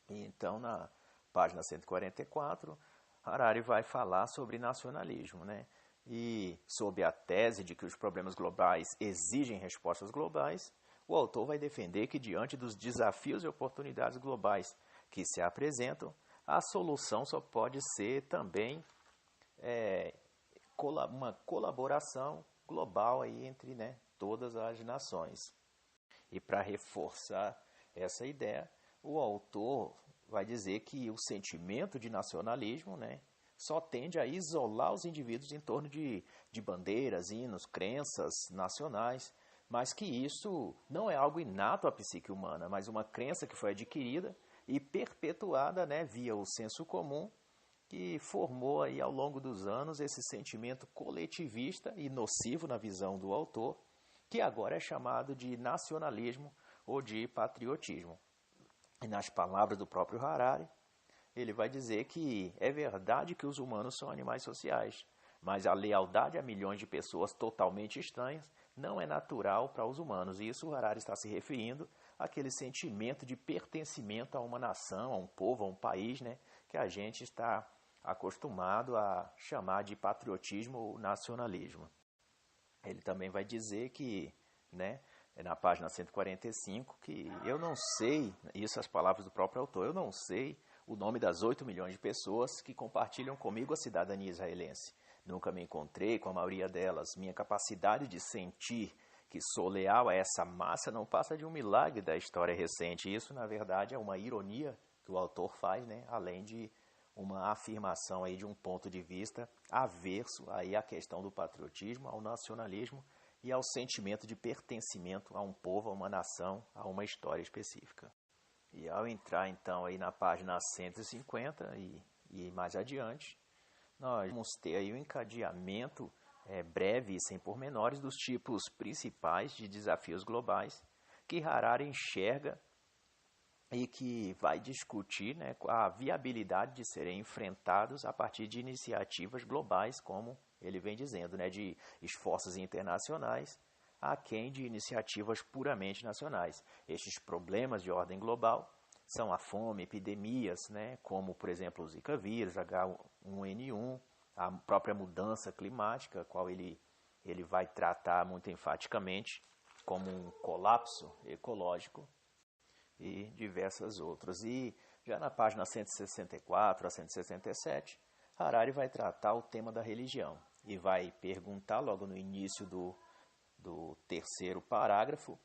E então, na página 144, Harari vai falar sobre nacionalismo, né? E, sob a tese de que os problemas globais exigem respostas globais, o autor vai defender que, diante dos desafios e oportunidades globais que se apresentam, a solução só pode ser também uma colaboração global aí entre, né, todas as nações. E para reforçar essa ideia, o autor vai dizer que o sentimento de nacionalismo, né, só tende a isolar os indivíduos em torno de bandeiras, hinos, crenças nacionais, mas que isso não é algo inato à psique humana, mas uma crença que foi adquirida e perpetuada, né, via o senso comum, que formou aí ao longo dos anos esse sentimento coletivista e nocivo na visão do autor, que agora é chamado de nacionalismo ou de patriotismo. E nas palavras do próprio Harari, ele vai dizer que é verdade que os humanos são animais sociais, mas a lealdade a milhões de pessoas totalmente estranhas não é natural para os humanos. E isso o Harari está se referindo àquele sentimento de pertencimento a uma nação, a um povo, a um país, né, que a gente está acostumado a chamar de patriotismo ou nacionalismo. Ele também vai dizer que, né, na página 145, que eu não sei, isso as palavras do próprio autor, eu não sei o nome das 8 milhões de pessoas que compartilham comigo a cidadania israelense. Nunca me encontrei com a maioria delas. Minha capacidade de sentir que sou leal a essa massa não passa de um milagre da história recente. Isso, na verdade, é uma ironia que o autor faz, né? Além de uma afirmação aí de um ponto de vista averso aí à questão do patriotismo, ao nacionalismo e ao sentimento de pertencimento a um povo, a uma nação, a uma história específica. E ao entrar então aí na página 150 e mais adiante, nós vamos ter aí um encadeamento breve e sem pormenores dos tipos principais de desafios globais que Harari enxerga e que vai discutir, né, a viabilidade de serem enfrentados a partir de iniciativas globais, como ele vem dizendo, né, de esforços internacionais aquém de iniciativas puramente nacionais. Estes problemas de ordem global são a fome, epidemias, né, como, por exemplo, o Zika vírus, H1N1, a própria mudança climática, a qual ele vai tratar muito enfaticamente como um colapso ecológico, e diversas outras. E já na página 164 a 167, Harari vai tratar o tema da religião e vai perguntar logo no início do terceiro parágrafo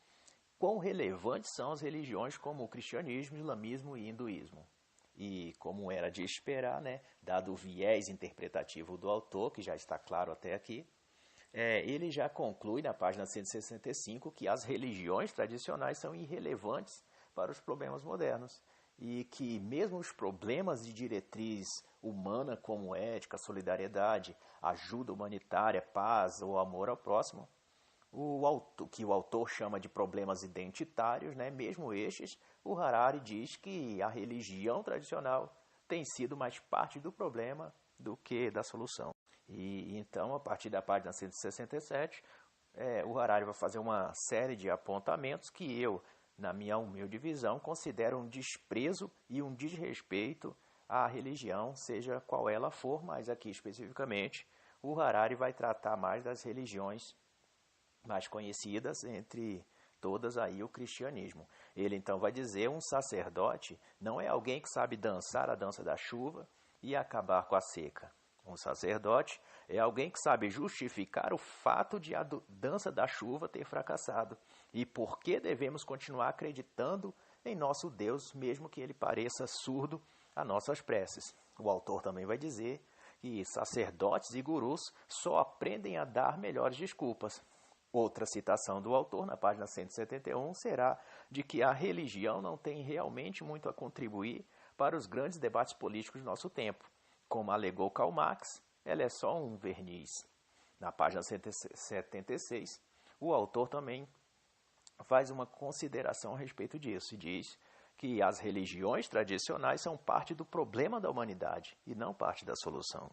quão relevantes são as religiões como o cristianismo, islamismo e hinduísmo. E como era de esperar, né, dado o viés interpretativo do autor, que já está claro até aqui, ele já conclui na página 165 que as religiões tradicionais são irrelevantes para os problemas modernos e que mesmo os problemas de diretriz humana como ética, solidariedade, ajuda humanitária, paz ou amor ao próximo, que o autor chama de problemas identitários, né? Mesmo estes, o Harari diz que a religião tradicional tem sido mais parte do problema do que da solução. E então, a partir da página 167, o Harari vai fazer uma série de apontamentos que eu, na minha humilde visão, considero um desprezo e um desrespeito à religião, seja qual ela for, mas aqui especificamente o Harari vai tratar mais das religiões mais conhecidas, entre todas aí o cristianismo. Ele então vai dizer, um sacerdote não é alguém que sabe dançar a dança da chuva e acabar com a seca. Um sacerdote é alguém que sabe justificar o fato de a dança da chuva ter fracassado e por que devemos continuar acreditando em nosso Deus, mesmo que ele pareça surdo a nossas preces. O autor também vai dizer que sacerdotes e gurus só aprendem a dar melhores desculpas. Outra citação do autor, na página 171, será de que a religião não tem realmente muito a contribuir para os grandes debates políticos do nosso tempo. Como alegou Karl Marx, ela é só um verniz. Na página 176, o autor também faz uma consideração a respeito disso e diz que as religiões tradicionais são parte do problema da humanidade e não parte da solução.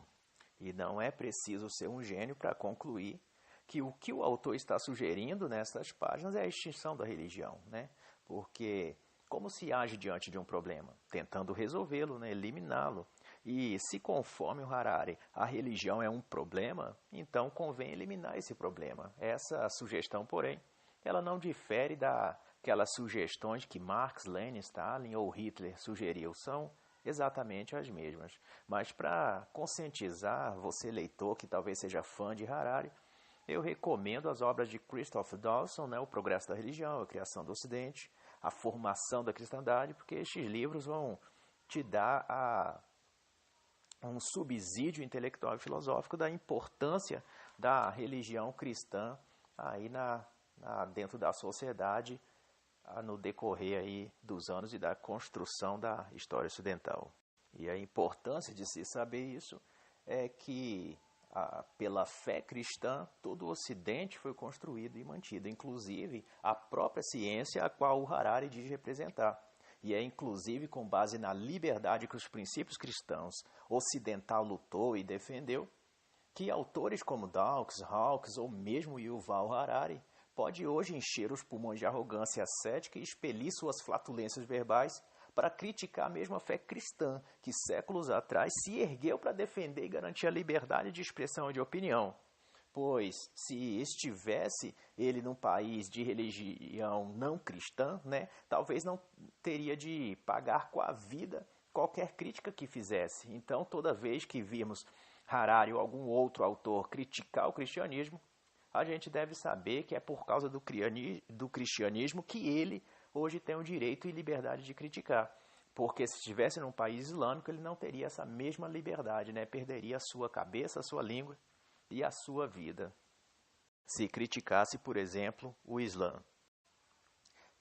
E não é preciso ser um gênio para concluir que o autor está sugerindo nessas páginas é a extinção da religião, né? Porque como se age diante de um problema? Tentando resolvê-lo, né? Eliminá-lo. E se, conforme o Harari, a religião é um problema, então convém eliminar esse problema. Essa sugestão, porém, ela não difere daquelas sugestões que Marx, Lenin, Stalin ou Hitler sugeriu. São exatamente as mesmas. Mas para conscientizar você, leitor, que talvez seja fã de Harari, eu recomendo as obras de Christoph Dawson, né, O Progresso da Religião, A Criação do Ocidente, A Formação da Cristandade, porque estes livros vão te dar um subsídio intelectual e filosófico da importância da religião cristã aí dentro da sociedade no decorrer aí dos anos e da construção da história ocidental. E a importância de se saber isso é que pela fé cristã todo o Ocidente foi construído e mantido, inclusive a própria ciência a qual o Harari diz representar. E é inclusive com base na liberdade que os princípios cristãos ocidental lutou e defendeu, que autores como Hawkes ou mesmo Yuval Harari pode hoje encher os pulmões de arrogância ascética e expelir suas flatulências verbais para criticar a mesma fé cristã que séculos atrás se ergueu para defender e garantir a liberdade de expressão e de opinião. Pois, se estivesse ele num país de religião não cristã, né, talvez não teria de pagar com a vida qualquer crítica que fizesse. Então, toda vez que vimos Harari ou algum outro autor criticar o cristianismo, a gente deve saber que é por causa do cristianismo que ele hoje tem o direito e liberdade de criticar. Porque se estivesse num país islâmico, ele não teria essa mesma liberdade, né? Perderia a sua cabeça, a sua língua e a sua vida, se criticasse, por exemplo, o Islã.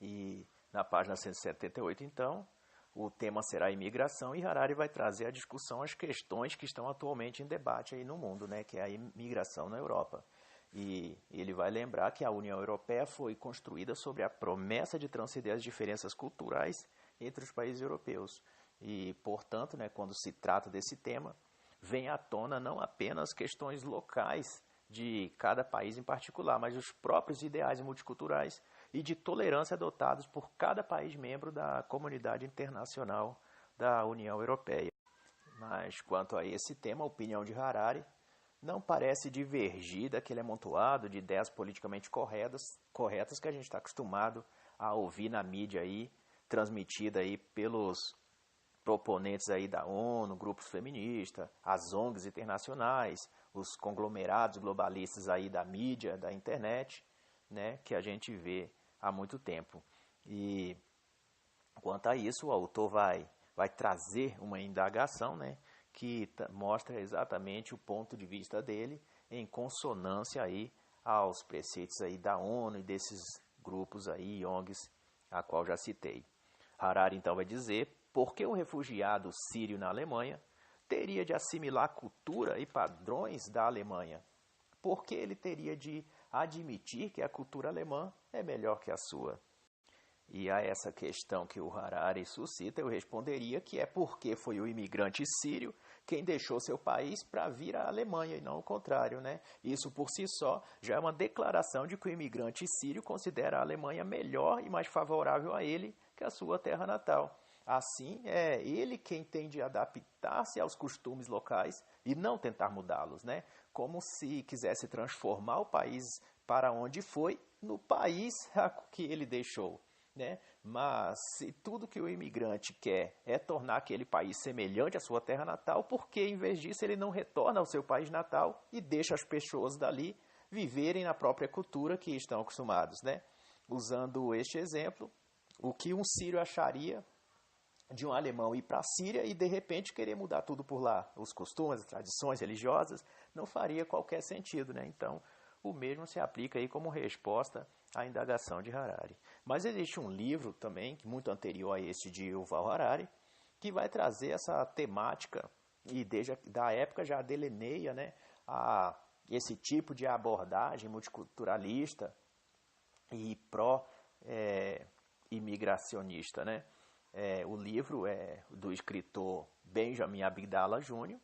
E na página 178, então, o tema será a imigração e Harari vai trazer à discussão as questões que estão atualmente em debate aí no mundo, né, que é a imigração na Europa. E ele vai lembrar que a União Europeia foi construída sobre a promessa de transcender as diferenças culturais entre os países europeus. E, portanto, né, quando se trata desse tema, vem à tona não apenas questões locais de cada país em particular, mas os próprios ideais multiculturais e de tolerância adotados por cada país membro da comunidade internacional da União Europeia. Mas, quanto a esse tema, a opinião de Harari não parece divergir daquele amontoado de ideias politicamente corretas que a gente está acostumado a ouvir na mídia aí, transmitida aí pelos proponentes aí da ONU, grupos feministas, as ONGs internacionais, os conglomerados globalistas aí da mídia, da internet, né, que a gente vê há muito tempo. E quanto a isso, o autor vai trazer uma indagação, né, que mostra exatamente o ponto de vista dele em consonância aí aos preceitos aí da ONU e desses grupos aí, ONGs, a qual já citei. Harari então vai dizer por que o refugiado sírio na Alemanha teria de assimilar cultura e padrões da Alemanha? Por que ele teria de admitir que a cultura alemã é melhor que a sua? E a essa questão que o Harari suscita, eu responderia que é porque foi o imigrante sírio quem deixou seu país para vir à Alemanha e não o contrário, né? Isso por si só já é uma declaração de que o imigrante sírio considera a Alemanha melhor e mais favorável a ele que a sua terra natal. Assim, é ele quem tem de adaptar-se aos costumes locais e não tentar mudá-los, né? Como se quisesse transformar o país para onde foi no país que ele deixou, né? Mas se tudo que o imigrante quer é tornar aquele país semelhante à sua terra natal, por que em vez disso ele não retorna ao seu país natal e deixa as pessoas dali viverem na própria cultura que estão acostumados, né? Usando este exemplo, o que um sírio acharia de um alemão ir para a Síria e de repente querer mudar tudo por lá, os costumes, as tradições religiosas, não faria qualquer sentido, né? Então, o mesmo se aplica aí como resposta à indagação de Harari. Mas existe um livro também, muito anterior a este de Yuval Harari, que vai trazer essa temática e desde da época já delineia, né, esse tipo de abordagem multiculturalista e pró-imigracionista, né? O livro é do escritor Benjamin Abdallah Jr.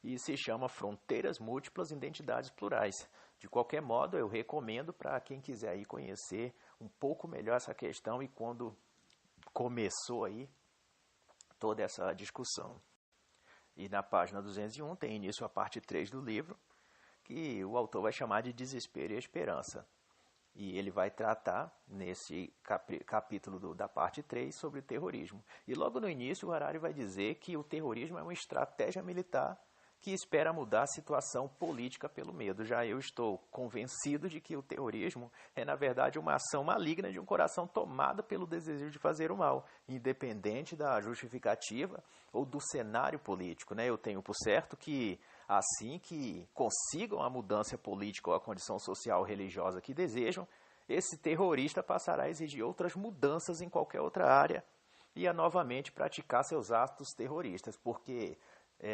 e se chama Fronteiras Múltiplas, Identidades Plurais. De qualquer modo, eu recomendo para quem quiser aí conhecer um pouco melhor essa questão e quando começou aí toda essa discussão. E na página 201 tem início a parte 3 do livro, que o autor vai chamar de Desespero e Esperança. E ele vai tratar, nesse capítulo da parte 3, sobre o terrorismo. E logo no início, o Harari vai dizer que o terrorismo é uma estratégia militar que espera mudar a situação política pelo medo. Já eu estou convencido de que o terrorismo é, na verdade, uma ação maligna de um coração tomado pelo desejo de fazer o mal, independente da justificativa ou do cenário político, né? Eu tenho por certo que, assim que consigam a mudança política ou a condição social ou religiosa que desejam, esse terrorista passará a exigir outras mudanças em qualquer outra área e a novamente praticar seus atos terroristas, porque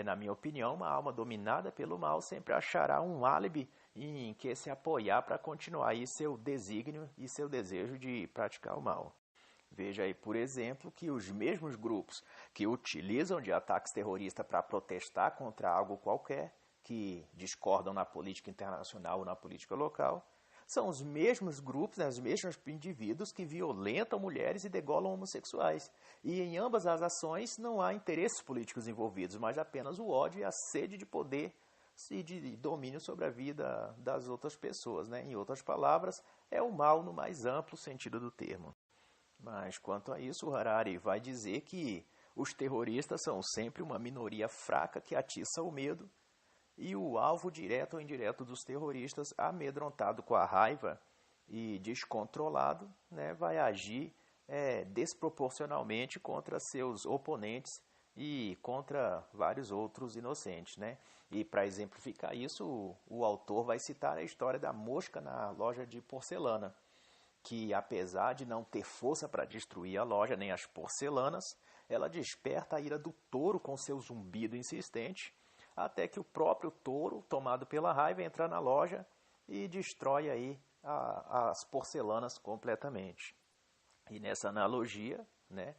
na minha opinião, uma alma dominada pelo mal sempre achará um álibi em que se apoiar para continuar aí seu desígnio e seu desejo de praticar o mal. Veja aí, por exemplo, que os mesmos grupos que utilizam de ataques terroristas para protestar contra algo qualquer, que discordam na política internacional ou na política local, são os mesmos grupos, os mesmos indivíduos que violentam mulheres e degolam homossexuais. E em ambas as ações não há interesses políticos envolvidos, mas apenas o ódio e a sede de poder e de domínio sobre a vida das outras pessoas, né? Em outras palavras, é o mal no mais amplo sentido do termo. Mas quanto a isso, o Harari vai dizer que os terroristas são sempre uma minoria fraca que atiça o medo, e o alvo direto ou indireto dos terroristas, amedrontado com a raiva e descontrolado, né, vai agir desproporcionalmente contra seus oponentes e contra vários outros inocentes, né? E para exemplificar isso, o autor vai citar a história da mosca na loja de porcelana, que apesar de não ter força para destruir a loja nem as porcelanas, ela desperta a ira do touro com seu zumbido insistente, até que o próprio touro, tomado pela raiva, entra na loja e destrói aí as porcelanas completamente. E nessa analogia, né,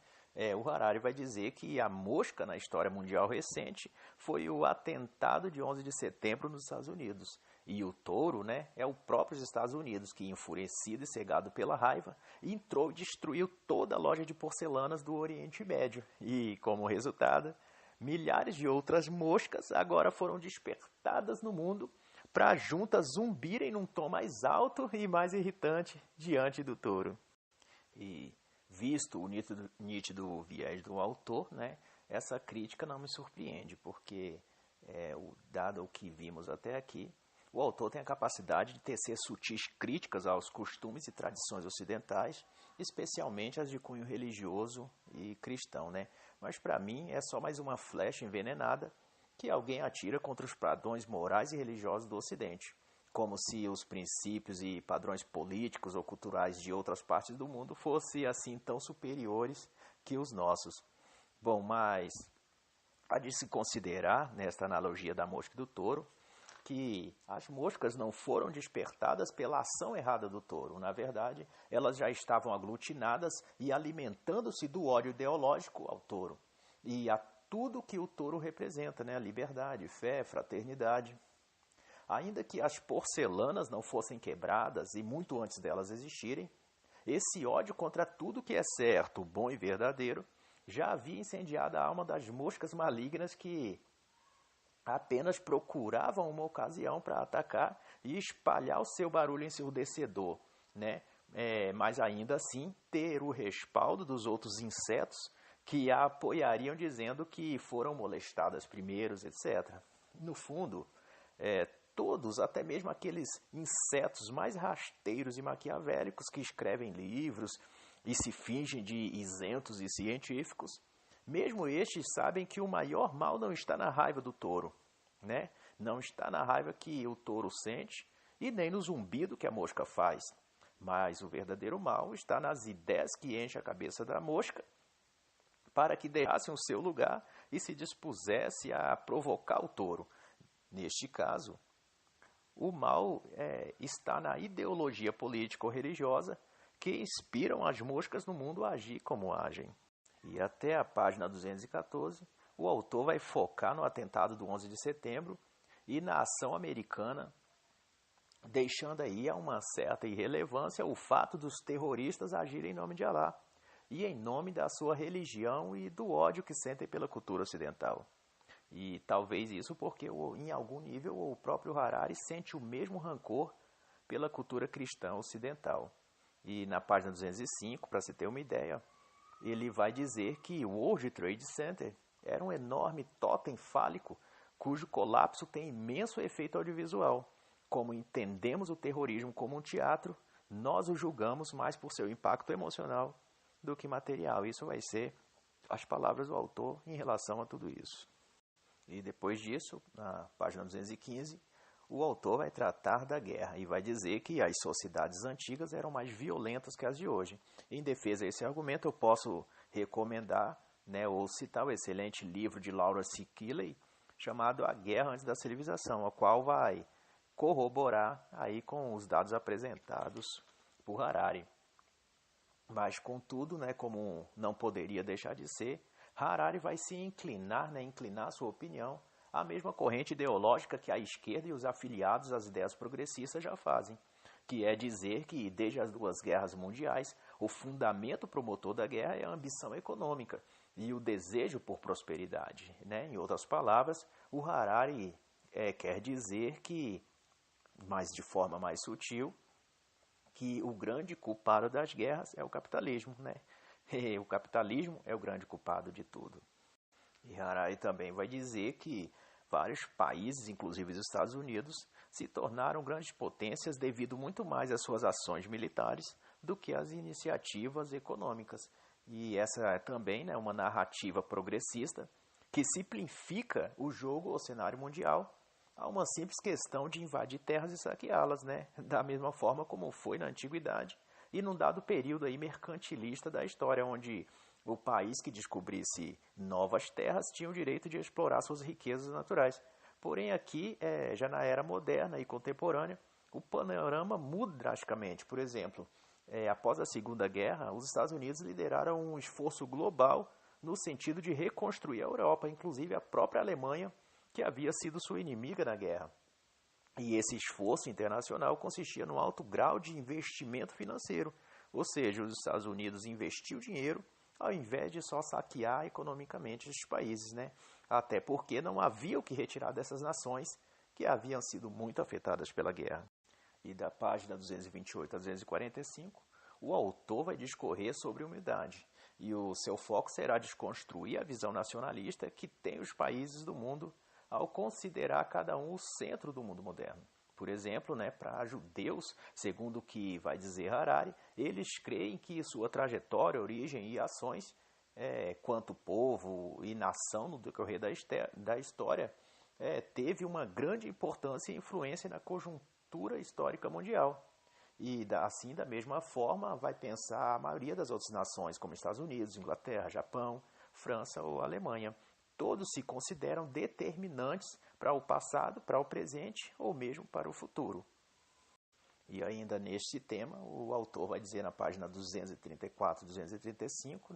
o Harari vai dizer que a mosca na história mundial recente foi o atentado de 11 de setembro nos Estados Unidos. E o touro, né, é o próprio Estados Unidos que, enfurecido e cegado pela raiva, entrou e destruiu toda a loja de porcelanas do Oriente Médio. E, como resultado, milhares de outras moscas agora foram despertadas no mundo para juntas zumbirem num tom mais alto e mais irritante diante do touro. E visto o nítido viés do autor, né, essa crítica não me surpreende, porque, dado o que vimos até aqui, o autor tem a capacidade de tecer sutis críticas aos costumes e tradições ocidentais, especialmente as de cunho religioso e cristão, né? Mas para mim é só mais uma flecha envenenada que alguém atira contra os padrões morais e religiosos do Ocidente, como se os princípios e padrões políticos ou culturais de outras partes do mundo fossem assim tão superiores que os nossos. Bom, mas há de se considerar, nesta analogia da mosca e do touro, que as moscas não foram despertadas pela ação errada do touro. Na verdade, elas já estavam aglutinadas e alimentando-se do ódio ideológico ao touro. E a tudo que o touro representa, né? Liberdade, fé, fraternidade. Ainda que as porcelanas não fossem quebradas e muito antes delas existirem, esse ódio contra tudo que é certo, bom e verdadeiro já havia incendiado a alma das moscas malignas que apenas procuravam uma ocasião para atacar e espalhar o seu barulho ensurdecedor, né? Mas ainda assim ter o respaldo dos outros insetos que a apoiariam dizendo que foram molestadas primeiros, etc. No fundo, todos, até mesmo aqueles insetos mais rasteiros e maquiavélicos que escrevem livros e se fingem de isentos e científicos, mesmo estes sabem que o maior mal não está na raiva do touro, né? Não está na raiva que o touro sente e nem no zumbido que a mosca faz. Mas o verdadeiro mal está nas ideias que enchem a cabeça da mosca para que deixasse o seu lugar e se dispusesse a provocar o touro. Neste caso, o mal está na ideologia política ou religiosa que inspiram as moscas no mundo a agir como agem. E até a página 214, o autor vai focar no atentado do 11 de setembro e na ação americana, deixando aí a uma certa irrelevância o fato dos terroristas agirem em nome de Alá e em nome da sua religião e do ódio que sentem pela cultura ocidental. E talvez isso porque, em algum nível, o próprio Harari sente o mesmo rancor pela cultura cristã ocidental. E na página 205, para se ter uma ideia, ele vai dizer que o World Trade Center era um enorme tótem fálico cujo colapso tem imenso efeito audiovisual. Como entendemos o terrorismo como um teatro, nós o julgamos mais por seu impacto emocional do que material. Isso vai ser as palavras do autor em relação a tudo isso. E depois disso, na página 215, o autor vai tratar da guerra e vai dizer que as sociedades antigas eram mais violentas que as de hoje. Em defesa desse argumento, eu posso recomendar, ou citar o excelente livro de Laura C. Keeley, chamado A Guerra Antes da Civilização, a qual vai corroborar aí com os dados apresentados por Harari. Mas, contudo, como não poderia deixar de ser, Harari vai se inclinar sua opinião à mesma corrente ideológica que a esquerda e os afiliados às ideias progressistas já fazem, que é dizer que, desde as duas guerras mundiais, o fundamento promotor da guerra é a ambição econômica e o desejo por prosperidade. Em outras palavras, o Harari quer dizer que, mas de forma mais sutil, que o grande culpado das guerras é o capitalismo. O capitalismo é o grande culpado de tudo. E Harari também vai dizer que vários países, inclusive os Estados Unidos, se tornaram grandes potências devido muito mais às suas ações militares do que às iniciativas econômicas. E essa é também uma narrativa progressista que simplifica o jogo ou cenário mundial a uma simples questão de invadir terras e saqueá-las, da mesma forma como foi na antiguidade e num dado período aí mercantilista da história, onde o país que descobrisse novas terras tinha o direito de explorar suas riquezas naturais. Porém, aqui, já na era moderna e contemporânea, o panorama muda drasticamente. Por exemplo, após a Segunda Guerra, os Estados Unidos lideraram um esforço global no sentido de reconstruir a Europa, inclusive a própria Alemanha, que havia sido sua inimiga na guerra. E esse esforço internacional consistia num alto grau de investimento financeiro, ou seja, os Estados Unidos investiu dinheiro ao invés de só saquear economicamente esses países, Até porque não havia o que retirar dessas nações que haviam sido muito afetadas pela guerra. E da página 228 a 245, o autor vai discorrer sobre humildade, e o seu foco será desconstruir a visão nacionalista que tem os países do mundo ao considerar cada um o centro do mundo moderno. Por exemplo, para judeus, segundo o que vai dizer Harari, eles creem que sua trajetória, origem e ações, quanto povo e nação no decorrer da história, teve uma grande importância e influência na conjuntura histórica mundial. E assim, da mesma forma, vai pensar a maioria das outras nações, como Estados Unidos, Inglaterra, Japão, França ou Alemanha. Todos se consideram determinantes para o passado, para o presente ou mesmo para o futuro. E ainda neste tema, o autor vai dizer na página 234 e 235,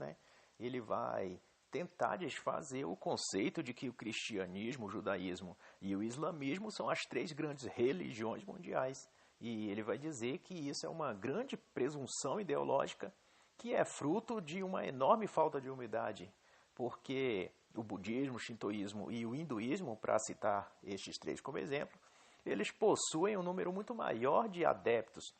ele vai tentar desfazer o conceito de que o cristianismo, o judaísmo e o islamismo são as três grandes religiões mundiais. E ele vai dizer que isso é uma grande presunção ideológica que é fruto de uma enorme falta de humildade, porque o budismo, o shintoísmo e o hinduísmo, para citar estes três como exemplo, eles possuem um número muito maior de adeptos,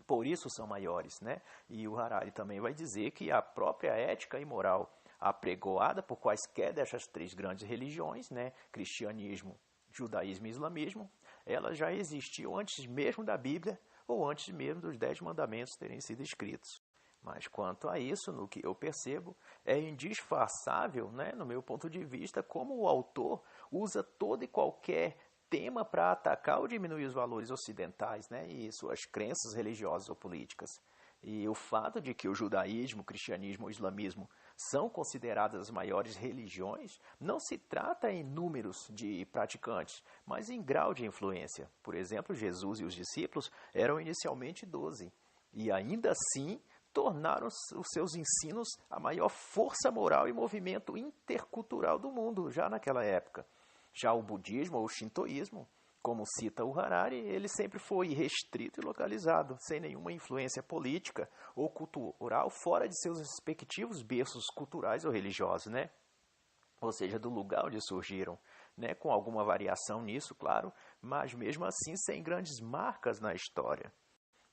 por isso são maiores. E o Harari também vai dizer que a própria ética e moral apregoada por quaisquer dessas três grandes religiões, cristianismo, judaísmo e islamismo, elas já existiam antes mesmo da Bíblia ou antes mesmo dos 10 mandamentos terem sido escritos. Mas quanto a isso, no que eu percebo, é indisfarçável, no meu ponto de vista, como o autor usa todo e qualquer tema para atacar ou diminuir os valores ocidentais, e suas crenças religiosas ou políticas. E o fato de que o judaísmo, o cristianismo ou o islamismo são consideradas as maiores religiões, não se trata em números de praticantes, mas em grau de influência. Por exemplo, Jesus e os discípulos eram inicialmente 12, e ainda assim tornaram os seus ensinos a maior força moral e movimento intercultural do mundo, já naquela época. Já o budismo ou o shintoísmo, como cita o Harari, ele sempre foi restrito e localizado, sem nenhuma influência política ou cultural fora de seus respectivos berços culturais ou religiosos, ou seja, do lugar onde surgiram, né, com alguma variação nisso, claro, mas mesmo assim sem grandes marcas na história.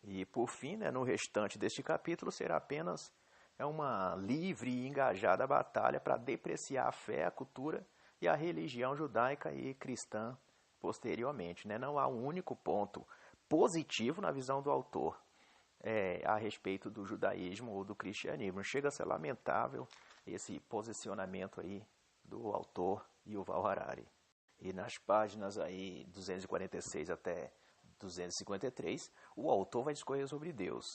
E por fim, né, no restante deste capítulo será apenas uma livre e engajada batalha para depreciar a fé, a cultura e a religião judaica e cristã posteriormente, né? Não há um único ponto positivo na visão do autor a respeito do judaísmo ou do cristianismo. Chega a ser lamentável esse posicionamento aí do autor Yuval Harari. E nas páginas aí 246 até 253, o autor vai discorrer sobre Deus.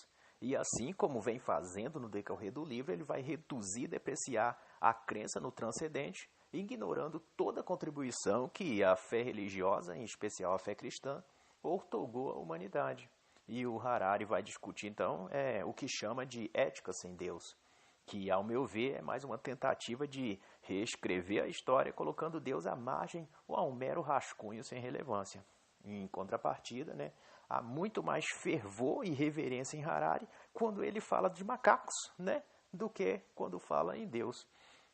E assim como vem fazendo no decorrer do livro, ele vai reduzir e depreciar a crença no transcendente, ignorando toda a contribuição que a fé religiosa, em especial a fé cristã, outorgou à humanidade. E o Harari vai discutir, então, o que chama de ética sem Deus, que, ao meu ver, é mais uma tentativa de reescrever a história, colocando Deus à margem ou a um mero rascunho sem relevância. Em contrapartida, né, há muito mais fervor e reverência em Harari quando ele fala de macacos, né, do que quando fala em Deus.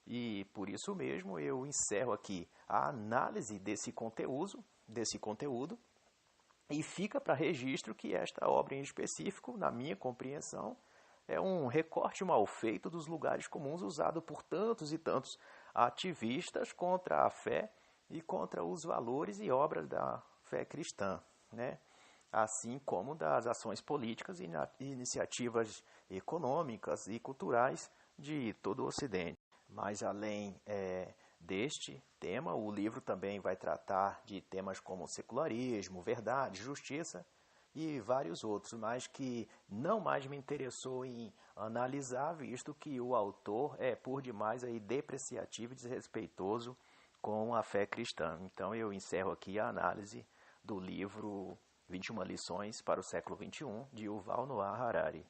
E por isso mesmo eu encerro aqui a análise desse conteúdo e fica para registro que esta obra em específico, na minha compreensão, é um recorte mal feito dos lugares comuns usado por tantos e tantos ativistas contra a fé e contra os valores e obras da fé cristã, né? Assim como das ações políticas e iniciativas econômicas e culturais de todo o Ocidente. Mas além deste tema, o livro também vai tratar de temas como secularismo, verdade, justiça e vários outros, mas que não mais me interessou em analisar, visto que o autor é por demais aí depreciativo e desrespeitoso com a fé cristã. Então eu encerro aqui a análise do livro 21 lições para o século XXI, de Yuval Noah Harari.